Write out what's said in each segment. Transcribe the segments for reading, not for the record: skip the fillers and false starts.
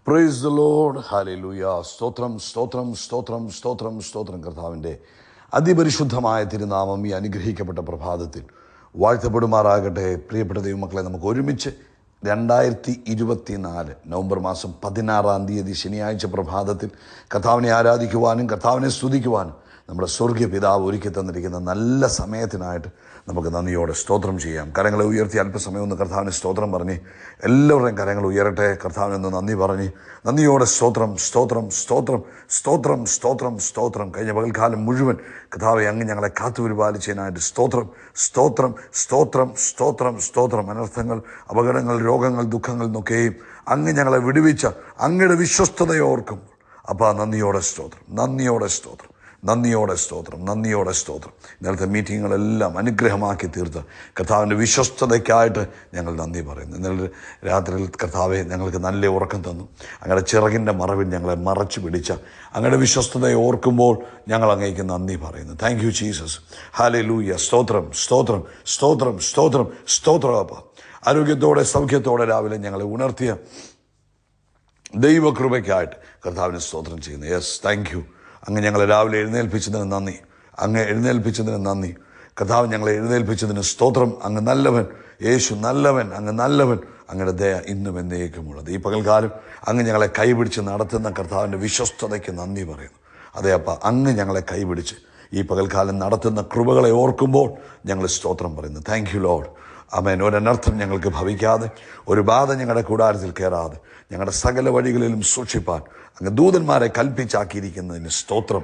Praise the Lord. Hallelujah. സ്തോത്രം സ്തോത്രം സ്തോത്രം സ്തോത്രം സ്തോത്രം. കർത്താവിൻ്റെ അതിപരിശുദ്ധമായ തിരുനാമം ഈ അനുഗ്രഹിക്കപ്പെട്ട പ്രഭാതത്തിൽ വാഴ്ത്തപ്പെടുമാറാകട്ടെ. പ്രിയപ്പെട്ട ദൈവമക്കളെ, നമുക്ക് ഒരുമിച്ച് 2024 നവംബർ മാസം 16 ശനിയാഴ്ച പ്രഭാതത്തിൽ കർത്താവിനെ ആരാധിക്കുവാനും കർത്താവിനെ സ്തുതിക്കുവാനും നമ്മുടെ സ്വർഗീയ പിതാവ് ഒരുക്കി തന്നിരിക്കുന്ന നല്ല സമയത്തിനായിട്ട് നമുക്ക് നന്ദിയോടെ സ്തോത്രം ചെയ്യാം. കരങ്ങളെ ഉയർത്തി അല്പസമയം ഒന്ന് കർത്താവിന് സ്തോത്രം പറഞ്ഞ് എല്ലാവരുടെയും കരങ്ങൾ ഉയരട്ടെ. കർത്താവിനൊന്ന് നന്ദി പറഞ്ഞ് നന്ദിയോടെ സ്തോത്രം സ്തോത്രം സ്തോത്രം സ്തോത്രം സ്തോത്രം സ്തോത്രം. കഴിഞ്ഞ പകൽക്കാലം മുഴുവൻ കർത്താവെ അങ്ങ് ഞങ്ങളെ കാത്തുപരിപാലിച്ചതിനായിട്ട് സ്തോത്രം സ്തോത്രം സ്തോത്രം സ്തോത്രം സ്തോത്രം. അനർത്ഥങ്ങൾ, അപകടങ്ങൾ, രോഗങ്ങൾ, ദുഃഖങ്ങൾ എന്നൊക്കെയും അങ്ങ് ഞങ്ങളെ വിടുവിച്ച അങ്ങയുടെ വിശ്വസ്തതയോർക്കുമ്പോൾ അപ്പാ നന്ദിയോടെ സ്തോത്രം, നന്ദിയോടെ സ്തോത്രം, നന്ദിയോടെ സ്തോത്രം, നന്ദിയോടെ സ്തോത്രം. ഇന്നലത്തെ മീറ്റിങ്ങുകളെല്ലാം അനുഗ്രഹമാക്കി തീർത്ത് കർത്താവിൻ്റെ വിശ്വസ്തതയ്ക്കായിട്ട് ഞങ്ങൾ നന്ദി പറയുന്നു. ഇന്നലെ രാത്രിയിൽ കർത്താവെ ഞങ്ങൾക്ക് നല്ല ഉറക്കം തന്നു. അങ്ങയുടെ ചിറകിൻ്റെ മറവിൽ ഞങ്ങളെ മറച്ചു പിടിച്ച അങ്ങയുടെ വിശ്വസ്തതയെ ഓർക്കുമ്പോൾ ഞങ്ങൾ അങ്ങേക്ക് നന്ദി പറയുന്നു. Thank you Jesus. ഹല്ലേലൂയ. സ്തോത്രം സ്തോത്രം സ്തോത്രം സ്തോത്രം സ്തോത്രം. അപ്പ ആരോഗ്യത്തോടെ സൗഖ്യത്തോടെ രാവിലെ ഞങ്ങളെ ഉണർത്തിയ ദൈവകൃപയ്ക്കായിട്ട് കർത്താവിന് സ്തോത്രം ചെയ്യുന്നു. Yes, thank you. അങ്ങ് ഞങ്ങളെ രാവിലെ എഴുന്നേൽപ്പിച്ചതിന് നന്ദി. അങ്ങ് എഴുന്നേൽപ്പിച്ചതിന് നന്ദി. കർത്താവ് ഞങ്ങളെ എഴുന്നേൽപ്പിച്ചതിന് സ്തോത്രം. അങ്ങ് നല്ലവൻ, യേശു നല്ലവൻ, അങ്ങ് നല്ലവൻ. അങ്ങയുടെ ദയ ഇന്നും എന്നേക്കുമുള്ളത്. ഈ പകൽക്കാലം അങ്ങ് ഞങ്ങളെ കൈപിടിച്ച് നടത്തുന്ന കർത്താവിൻ്റെ വിശ്വസ്തതയ്ക്ക് നന്ദി പറയുന്നു. അതെ അപ്പ, അങ്ങ് ഞങ്ങളെ കൈപിടിച്ച് ഈ പകൽക്കാലം നടത്തുന്ന കൃപകളെ ഓർക്കുമ്പോൾ ഞങ്ങൾ സ്തോത്രം പറയുന്നു. Thank you lord. ആമേൻ. ഒരനർത്ഥം ഞങ്ങൾക്ക് ഭവിക്കാതെ, ഒരു ബാധ ഞങ്ങളുടെ കൂടാരത്തിൽ കയറാതെ ഞങ്ങളുടെ സകല വഴികളിലും സൂക്ഷിപ്പാൻ അങ്ങ് ദൂതന്മാരെ കൽപ്പിച്ചാക്കിയിരിക്കുന്നതിന് സ്തോത്രം.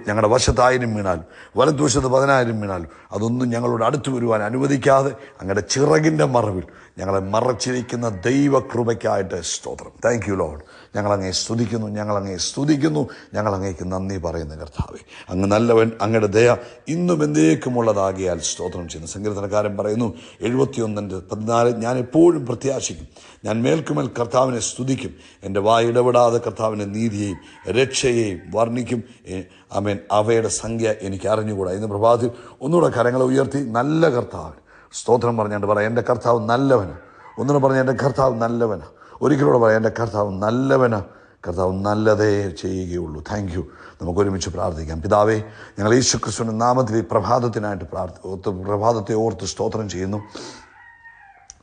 ഞങ്ങളുടെ വശത്ത് 1000 വീണാലും വലതുവശത്ത് 10,000 വീണാലും അതൊന്നും ഞങ്ങളോട് അടുത്തു വരുവാൻ അനുവദിക്കാതെ അങ്ങയുടെ ചിറകിൻ്റെ മറവിൽ ഞങ്ങളെ മറച്ചിരിക്കുന്ന ദൈവകൃപയ്ക്കായിട്ട് സ്തോത്രം. Thank you Lord. ഞങ്ങളങ്ങേ സ്തുതിക്കുന്നു, ഞങ്ങളങ്ങേ സ്തുതിക്കുന്നു, ഞങ്ങളങ്ങേക്ക് നന്ദി പറയുന്ന കർത്താവേ. അങ്ങ് നല്ലവൻ, അങ്ങയുടെ ദയ ഇന്നും എന്നേക്കുമുള്ളതാകിയാൽ സ്തോത്രം ചെയ്യുന്നു. സങ്കീർത്തനക്കാരൻ പറയുന്നു 71:14, ഞാൻ എപ്പോഴും പ്രത്യാശിക്കും, ഞാൻ മേൽക്കുമേൽ കർത്താവിനെ സ്തുതിക്കും, എൻ്റെ വായ ഇടപെടാതെ കർത്താവിൻ്റെ നീതിയെയും രക്ഷയെയും വർണ്ണിക്കും. ആമേൻ. അവയുടെ സംഖ്യ എനിക്ക് അറിഞ്ഞുകൂടാ. ഇന്ന് പ്രഭാതത്തിൽ ഒന്നുകൂടെ കരങ്ങളെ ഉയർത്തി നല്ല കർത്താവിന് സ്തോത്രം പറഞ്ഞുകൊണ്ട് പറയാം, എൻ്റെ കർത്താവ് നല്ലവനാ. ഒന്നുകൂടെ പറഞ്ഞ എൻ്റെ കർത്താവ് നല്ലവനാ. ഒരിക്കലൂടെ പറയാം, എൻ്റെ കർത്താവ് നല്ലവനാ. കർത്താവ് നല്ലതേ ചെയ്യുകയുള്ളൂ. Thank you. നമുക്ക് ഒരുമിച്ച് പ്രാർത്ഥിക്കാം. പിതാവേ, ഞങ്ങൾ യേശുക്രിസ്തുവിൻ്റെ നാമത്തിൽ ഈ പ്രഭാതത്തിനായിട്ട് പ്രഭാതത്തെ ഓർത്ത് സ്തോത്രം ചെയ്യുന്നു.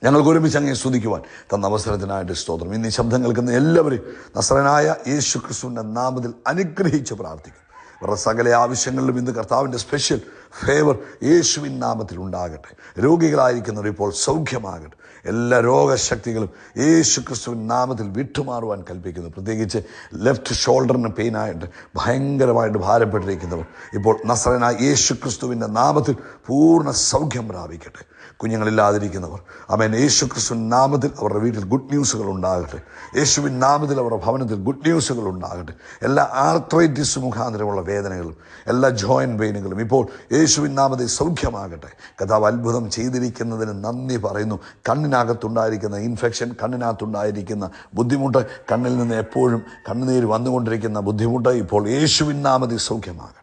ഞങ്ങൾക്ക് ഒരുമിച്ച് അങ്ങേ സ്തുതിക്കുവാൻ തന്ന അവസരത്തിനായിട്ട് സ്തോത്രം. ഇന്ന് ഈ ശബ്ദം കേൾക്കുന്ന എല്ലാവരെയും നസ്രയനായ യേശുക്രിസ്തുവിൻ്റെ നാമത്തിൽ അനുഗ്രഹിച്ച് പ്രാർത്ഥിക്കും. ഇവരുടെ സകല ആവശ്യങ്ങളിലും ഇന്ന് കർത്താവിൻ്റെ സ്പെഷ്യൽ ഫേവർ യേശുവിൻ നാമത്തിൽ ഉണ്ടാകട്ടെ. രോഗികളായിരിക്കുന്നവർ ഇപ്പോൾ സൗഖ്യമാകട്ടെ. എല്ലാ രോഗശക്തികളും യേശുക്രിസ്തുവിൻ നാമത്തിൽ വിട്ടുമാറുവാൻ കൽപ്പിക്കുന്നു. പ്രത്യേകിച്ച് ലെഫ്റ്റ് ഷോൾഡറിന് പെയിനായിട്ട് ഭയങ്കരമായിട്ട് ഭാരപ്പെട്ടിരിക്കുന്നവർ ഇപ്പോൾ നസ്രയനായ യേശുക്രിസ്തുവിൻ്റെ നാമത്തിൽ പൂർണ്ണ സൗഖ്യം പ്രാപിക്കട്ടെ. കുഞ്ഞുങ്ങളില്ലാതിരിക്കുന്നവർ, ആമേൻ, യേശുക്രിസ്തുവിൻ നാമത്തിൽ അവരുടെ വീട്ടിൽ ഗുഡ് ന്യൂസുകൾ ഉണ്ടാകട്ടെ. യേശുവിൻ നാമത്തിൽ അവരുടെ ഭവനത്തിൽ ഗുഡ് ന്യൂസുകൾ ഉണ്ടാകട്ടെ. എല്ലാ ആർത്രൈറ്റിസ് മുഖാന്തരമുള്ള വേദനകളും എല്ലാ ജോയിൻറ്റ് പെയിനുകളും ഇപ്പോൾ യേശുവിൻ നാമത്തിൽ സൗഖ്യമാകട്ടെ. കർത്താവ് അത്ഭുതം ചെയ്തിരിക്കുന്നതിന് നന്ദി പറയുന്നു. കണ്ണിനകത്തുണ്ടായിരിക്കുന്ന ഇൻഫെക്ഷൻ, കണ്ണിനകത്തുണ്ടായിരിക്കുന്ന ബുദ്ധിമുട്ട്, കണ്ണിൽ നിന്ന് എപ്പോഴും കണ്ണുനീര് വന്നുകൊണ്ടിരിക്കുന്ന ബുദ്ധിമുട്ട് ഇപ്പോൾ യേശുവിൻ നാമത്തിൽ സൗഖ്യമാകട്ടെ.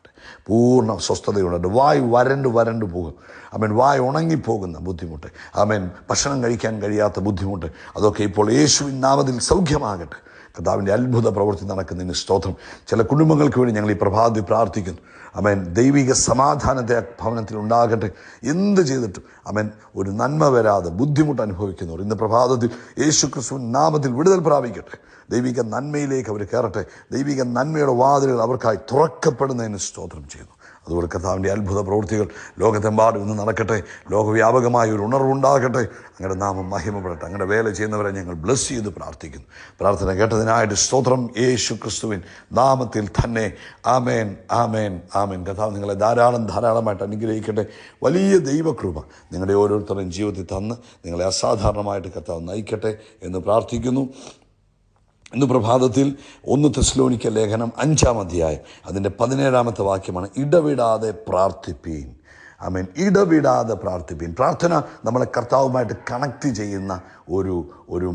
പൂർണ്ണ സ്വസ്ഥതയുണ്ട്. വായ് വരണ്ടു പോകും. ആമേൻ. വായ് ഉണങ്ങിപ്പോകുന്ന ബുദ്ധിമുട്ട്, ആമേൻ, ഭക്ഷണം കഴിക്കാൻ കഴിയാത്ത ബുദ്ധിമുട്ട്, അതൊക്കെ ഇപ്പോൾ യേശുവിൻ നാമത്തിൽ സൗഖ്യമാകട്ടെ. കർത്താവിൻ്റെ അത്ഭുത പ്രവൃത്തി നടക്കുന്നതിന് സ്തോത്രം. ചില കുടുംബങ്ങൾക്ക് വേണ്ടി ഞങ്ങൾ ഈ പ്രഭാതത്തിൽ പ്രാർത്ഥിക്കുന്നു. ആമേൻ. ദൈവിക സമാധാനത്തെ ഭവനത്തിൽ ഉണ്ടാകട്ടെ. എന്ത് ചെയ്തിട്ടും ആമേൻ ഒരു നന്മ വരാതെ ബുദ്ധിമുട്ട് അനുഭവിക്കുന്നവർ ഇന്ന് പ്രഭാതത്തിൽ യേശുക്രിസ്തുവിൻ നാമത്തിൽ വിടുതൽ പ്രാപിക്കട്ടെ. ദൈവിക നന്മയിലേക്ക് അവർ കയറട്ടെ. ദൈവിക നന്മയുടെ വാതിലുകൾ അവർക്കായി തുറക്കപ്പെടുന്നതിന് സ്തോത്രം ചെയ്യുന്നു. അതുപോലെ കർത്താവിൻ്റെ അത്ഭുത പ്രവൃത്തികൾ ലോകത്തെമ്പാടും ഇന്ന് നടക്കട്ടെ. ലോകവ്യാപകമായ ഒരു ഉണർവുണ്ടാകട്ടെ. അങ്ങയുടെ നാമം മഹിമപ്പെടട്ടെ. അങ്ങയുടെ വേല ചെയ്യുന്നവരെ ഞങ്ങൾ ബ്ലസ് ചെയ്ത് പ്രാർത്ഥിക്കുന്നു. പ്രാർത്ഥന കേട്ടതിനായിട്ട് സ്തോത്രം. യേശു ക്രിസ്തുവിൻ നാമത്തിൽ തന്നെ. ആമേൻ, ആമേൻ, ആമേൻ. കർത്താവ് നിങ്ങളെ ധാരാളമായിട്ട് അനുഗ്രഹിക്കട്ടെ. വലിയ ദൈവകൃപ നിങ്ങളുടെ ഓരോരുത്തരുടെയും ജീവിതത്തിൽ തന്ന് നിങ്ങളെ അസാധാരണമായിട്ട് കർത്താവ് നയിക്കട്ടെ എന്ന് പ്രാർത്ഥിക്കുന്നു. ഇന്ന് പ്രഭാതത്തിൽ 1 തെസ്സലോനിക്ക ലേഖനം 5-ാം അധ്യായം അതിൻ്റെ 17-ാമത്തെ വാക്യമാണ്, ഇടവിടാതെ പ്രാർത്ഥിപ്പീൻ. ആമേൻ. ഇടവിടാതെ പ്രാർത്ഥിപ്പീൻ. പ്രാർത്ഥന നമ്മളെ കർത്താവുമായിട്ട് കണക്ട് ചെയ്യുന്ന ഒരു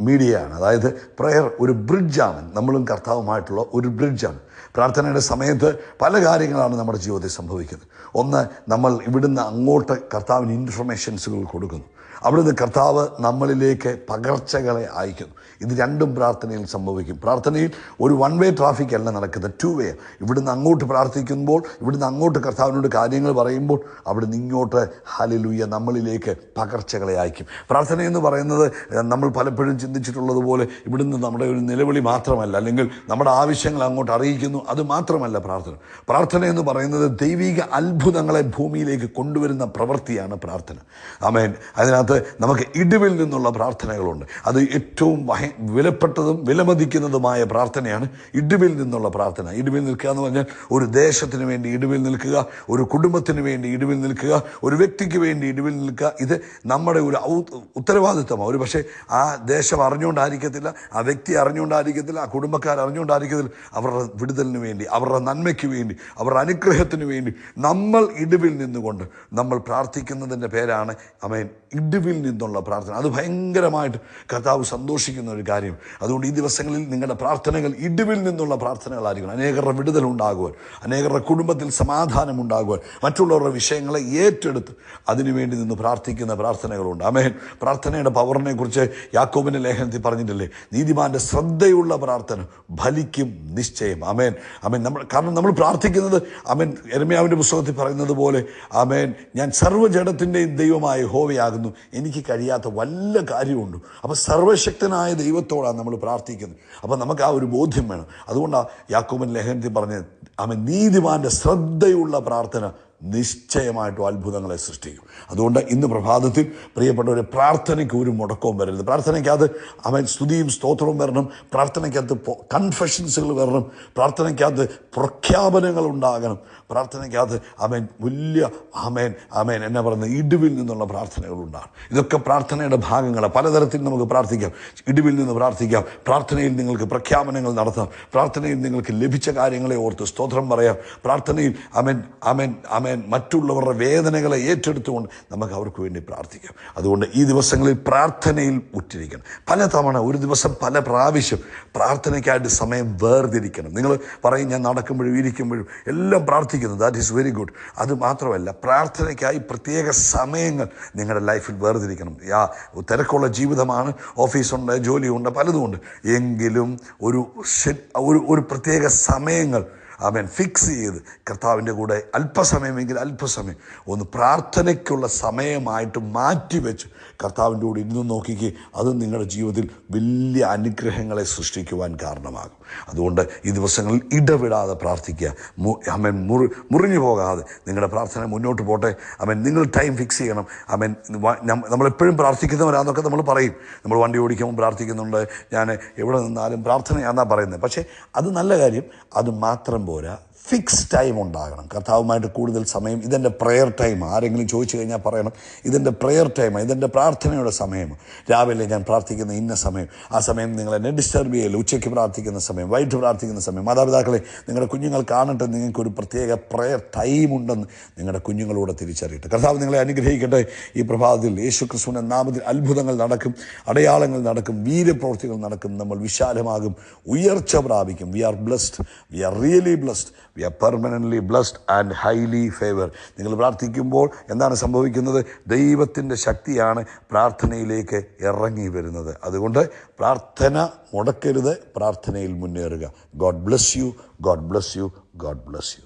മീഡിയയാണ്. അതായത് പ്രയർ ഒരു ബ്രിഡ്ജാണ്. നമ്മളും കർത്താവുമായിട്ടുള്ള ഒരു ബ്രിഡ്ജാണ്. പ്രാർത്ഥനയുടെ സമയത്ത് പല കാര്യങ്ങളാണ് നമ്മുടെ ജീവിതത്തിൽ സംഭവിക്കുന്നത്. ഒന്ന്, നമ്മൾ ഇവിടുന്ന് അങ്ങോട്ട് കർത്താവിന് ഇൻഫർമേഷൻസുകൾ കൊടുക്കുന്നു. അവിടുന്ന് കർത്താവ് നമ്മളിലേക്ക് പകർച്ചകളെ അയക്കുന്നു. ഇത് രണ്ടും പ്രാർത്ഥനയിൽ സംഭവിക്കും. പ്രാർത്ഥനയിൽ ഒരു വൺ വേ ട്രാഫിക് അല്ല നടക്കുന്നത്, ടു വേ. ഇവിടുന്ന് അങ്ങോട്ട് പ്രാർത്ഥിക്കുമ്പോൾ, ഇവിടുന്ന് അങ്ങോട്ട് കർത്താവിനോട് കാര്യങ്ങൾ പറയുമ്പോൾ, അവിടുന്ന് ഇങ്ങോട്ട് ഹല്ലേലൂയ നമ്മളിലേക്ക് പകർച്ചകളെ അയക്കും. പ്രാർത്ഥന എന്ന് പറയുന്നത് നമ്മൾ പലപ്പോഴും ചിന്തിച്ചിട്ടുള്ളതുപോലെ ഇവിടുന്ന് നമ്മുടെ ഒരു നിലവിളി മാത്രമല്ല, അല്ലെങ്കിൽ നമ്മുടെ ആവശ്യങ്ങൾ അങ്ങോട്ട് അറിയിക്കുന്നു, അത് മാത്രമല്ല പ്രാർത്ഥന. പ്രാർത്ഥന എന്ന് പറയുന്നത് ദൈവിക അത്ഭുതങ്ങളെ ഭൂമിയിലേക്ക് കൊണ്ടുവരുന്ന പ്രവൃത്തിയാണ് പ്രാർത്ഥന. ആമേൻ. അതിനകത്ത് നമുക്ക് ഇടിവിൽ നിന്നുള്ള പ്രാർത്ഥനകളുണ്ട്. അത് ഏറ്റവും വിലപ്പെട്ടതും വിലമതിക്കുന്നതുമായ പ്രാർത്ഥനയാണ് ഇടിവിൽ നിന്നുള്ള പ്രാർത്ഥന. ഇടിവിൽ നിൽക്കുക എന്ന് പറഞ്ഞാൽ ഒരു ദേശത്തിന് വേണ്ടി ഇടിവിൽ നിൽക്കുക, ഒരു കുടുംബത്തിന് വേണ്ടി ഇടിവിൽ നിൽക്കുക, ഒരു വ്യക്തിക്ക് വേണ്ടി ഇടിവിൽ നിൽക്കുക. ഇത് നമ്മുടെ ഒരു ഉത്തരവാദിത്തമാണ്. ഒരു പക്ഷേ ആ ദേശം അറിഞ്ഞുകൊണ്ടായിരിക്കത്തില്ല, ആ വ്യക്തി അറിഞ്ഞുകൊണ്ടായിരിക്കത്തില്ല, ആ കുടുംബക്കാർ അറിഞ്ഞുകൊണ്ടായിരിക്കത്തില്ല. അവരുടെ വിടുതലിന് വേണ്ടി, അവരുടെ നന്മയ്ക്ക് വേണ്ടി, അവരുടെ അനുഗ്രഹത്തിന് വേണ്ടി നമ്മൾ ഇടിവിൽ നിന്നുകൊണ്ട് നമ്മൾ പ്രാർത്ഥിക്കുന്നതിൻ്റെ പേരാണ് ആമേൻ ഇടിവിൽ നിന്നുള്ള പ്രാർത്ഥന. അത് ഭയങ്കരമായിട്ട് കർത്താവ് സന്തോഷിക്കുന്ന ഒരു കാര്യം. അതുകൊണ്ട് ഈ ദിവസങ്ങളിൽ നിങ്ങളുടെ പ്രാർത്ഥനകൾ ഇടിവിൽ നിന്നുള്ള പ്രാർത്ഥനകളായിരിക്കണം. അനേകരുടെ വിടുതൽ ഉണ്ടാകുവാൻ, അനേകരുടെ കുടുംബത്തിൽ സമാധാനം ഉണ്ടാകുവാൻ, മറ്റുള്ളവരുടെ വിഷയങ്ങളെ ഏറ്റെടുത്ത് അതിനുവേണ്ടി നിന്ന് പ്രാർത്ഥിക്കുന്ന പ്രാർത്ഥനകളുണ്ട്. ആമേൻ. പ്രാർത്ഥനയുടെ പവറിനെ കുറിച്ച് യാക്കോബിന്റെ ലേഖനത്തിൽ പറഞ്ഞിട്ടില്ലേ, നീതിമാന്റെ ശ്രദ്ധയുള്ള പ്രാർത്ഥന ഫലിക്കും നിശ്ചയം. ആമേൻ. ആമേൻ. കാരണം നമ്മൾ പ്രാർത്ഥിക്കുന്നത് ആമേൻ യെരമ്യാവിന്റെ പുസ്തകത്തിൽ പറയുന്നത് പോലെ ആമേൻ ഞാൻ സർവ്വജഡത്തിൻ്റെയും ദൈവമായ യഹോവയാകുന്നു, എനിക്ക് കഴിയാത്ത വല്ല കാര്യമുണ്ട്. അപ്പോൾ സർവശക്തനായ ദൈവത്തോടാണ് നമ്മൾ പ്രാർത്ഥിക്കുന്നത്. അപ്പോൾ നമുക്ക് ആ ഒരു ബോധ്യം വേണം. അതുകൊണ്ടാണ് യാക്കോബിന്റെ ലേഖനത്തിൽ പറഞ്ഞത് ആമേൻ നീതിമാന്റെ ശ്രദ്ധയുള്ള പ്രാർത്ഥന നിശ്ചയമായിട്ടും അത്ഭുതങ്ങളെ സൃഷ്ടിക്കും. അതുകൊണ്ട് ഇന്ന് പ്രഭാതത്തിൽ പ്രിയപ്പെട്ടവരെ, പ്രാർത്ഥനയ്ക്ക് ഒരു മുടക്കവും വരരുത്. പ്രാർത്ഥനയ്ക്കകത്ത് അവൻ സ്തുതിയും സ്തോത്രവും വരണം, പ്രാർത്ഥനയ്ക്കകത്ത് കൺഫെഷൻസുകൾ വരണം, പ്രാർത്ഥനയ്ക്കകത്ത് പ്രഖ്യാപനങ്ങൾ ഉണ്ടാകണം, പ്രാർത്ഥനയ്ക്കകത്ത് അവൻ വലിയ ആമേൻ എന്നാ പറയുന്നത് ഇടിവിൽ നിന്നുള്ള പ്രാർത്ഥനകൾ ഉണ്ടാകും. ഇതൊക്കെ പ്രാർത്ഥനയുടെ ഭാഗങ്ങളാണ്. പലതരത്തിൽ നമുക്ക് പ്രാർത്ഥിക്കാം. ഇടിവിൽ നിന്ന് പ്രാർത്ഥിക്കാം, പ്രാർത്ഥനയിൽ നിങ്ങൾക്ക് പ്രഖ്യാപനങ്ങൾ നടത്താം, പ്രാർത്ഥനയിൽ നിങ്ങൾക്ക് ലഭിച്ച കാര്യങ്ങളെ ഓർത്ത് സ്തോത്രം പറയാം, പ്രാർത്ഥനയിൽ ആമേൻ മറ്റുള്ളവരുടെ വേദനകളെ ഏറ്റെടുത്തുകൊണ്ട് നമുക്ക് അവർക്ക് വേണ്ടി പ്രാർത്ഥിക്കാം. അതുകൊണ്ട് ഈ ദിവസങ്ങളിൽ പ്രാർത്ഥനയിൽ ഉറ്റിരിക്കണം. പലതവണ ഒരു ദിവസം പല പ്രാവശ്യം പ്രാർത്ഥനയ്ക്കായിട്ട് സമയം വേർതിരിക്കണം. നിങ്ങൾ പറയും ഞാൻ നടക്കുമ്പോഴും ഇരിക്കുമ്പോഴും എല്ലാം പ്രാർത്ഥിക്കുന്നു, ദാറ്റ് ഈസ് വെരി ഗുഡ്. അത് മാത്രമല്ല, പ്രാർത്ഥനയ്ക്കായി പ്രത്യേക സമയങ്ങൾ നിങ്ങളുടെ ലൈഫിൽ വേർതിരിക്കണം. തിരക്കുള്ള ജീവിതമാണ്, ഓഫീസുണ്ട്, ജോലിയുണ്ട്, പലതുമുണ്ട്. എങ്കിലും ഒരു പ്രത്യേക സമയങ്ങൾ ആമേൻ ഫിക്സ് ചെയ്ത് കർത്താവിൻ്റെ കൂടെ അല്പസമയമെങ്കിൽ അല്പസമയം ഒന്ന് പ്രാർത്ഥനയ്ക്കുള്ള സമയമായിട്ട് മാറ്റിവെച്ച് കർത്താവിൻ്റെ കൂടെ ഇരുന്ന് നോക്കിക്ക്. അത് നിങ്ങളുടെ ജീവിതത്തിൽ വലിയ അനുഗ്രഹങ്ങളെ സൃഷ്ടിക്കുവാൻ കാരണമാകും. അതുകൊണ്ട് ഈ ദിവസങ്ങളിൽ ഇടവിടാതെ പ്രാർത്ഥിക്കുക. ആമേൻ മുറിഞ്ഞു പോകാതെ നിങ്ങളുടെ പ്രാർത്ഥന മുന്നോട്ട് പോട്ടെ. ആമേൻ നിങ്ങൾ ടൈം ഫിക്സ് ചെയ്യണം. ആമേൻ നമ്മളെപ്പോഴും പ്രാർത്ഥിക്കുന്നവരാന്നൊക്കെ നമ്മൾ പറയും. നമ്മൾ വണ്ടി ഓടിക്കുമ്പോൾ പ്രാർത്ഥിക്കുന്നുണ്ട്, ഞാൻ എവിടെ നിന്നാലും പ്രാർത്ഥനയാണെന്നാണ് പറയുന്നത്. പക്ഷേ അത് നല്ല കാര്യം, അത് മാത്രം പോരാ, ഫിക്സ് ടൈം ഉണ്ടാകണം. കർത്താവുമായിട്ട് കൂടുതൽ സമയം. ഇതെൻ്റെ പ്രെയർ ടൈം. ആരെങ്കിലും ചോദിച്ചു കഴിഞ്ഞാൽ പറയണം ഇതെൻ്റെ പ്രെയർ ടൈമാണ്, ഇതെൻ്റെ പ്രാർത്ഥനയുടെ സമയമാണ്. രാവിലെ ഞാൻ പ്രാർത്ഥിക്കുന്ന ഇന്ന സമയം, ആ സമയം നിങ്ങൾ എന്നെ ഡിസ്റ്റർബ് ചെയ്യില്ല. ഉച്ചയ്ക്ക് പ്രാർത്ഥിക്കുന്ന സമയം, വൈകിട്ട് പ്രാർത്ഥിക്കുന്ന സമയം. മാതാപിതാക്കളെ, നിങ്ങളുടെ കുഞ്ഞുങ്ങൾ കാണട്ടെ നിങ്ങൾക്കൊരു പ്രത്യേക പ്രെയർ ടൈം ഉണ്ടെന്ന് നിങ്ങളുടെ കുഞ്ഞുങ്ങളോട് തിരിച്ചറിയട്ടെ. കർത്താവ് നിങ്ങളെ അനുഗ്രഹിക്കട്ടെ. ഈ പ്രഭാതത്തിൽ യേശു ക്രിസ്തുവിൻ്റെ നാമത്തിൽ അത്ഭുതങ്ങൾ നടക്കും, അടയാളങ്ങൾ നടക്കും, വീര്യപ്രവൃത്തികൾ നടക്കും. നമ്മൾ വിശാലമാകും, ഉയർച്ച പ്രാപിക്കും. We are blessed, we are really blessed, we are permanently blessed and highly favour. നിങ്ങൾ പ്രാർത്ഥിക്കുമ്പോൾ എന്താണ് സംഭവിക്കുന്നത്? ദൈവത്തിൻ്റെ ശക്തിയാണ് പ്രാർത്ഥനയിലേക്ക് ഇറങ്ങി വരുന്നത്. അതുകൊണ്ട് പ്രാർത്ഥന മുടക്കരുത്, പ്രാർത്ഥനയിൽ മുന്നേറുക. God bless you, god bless you, god bless U.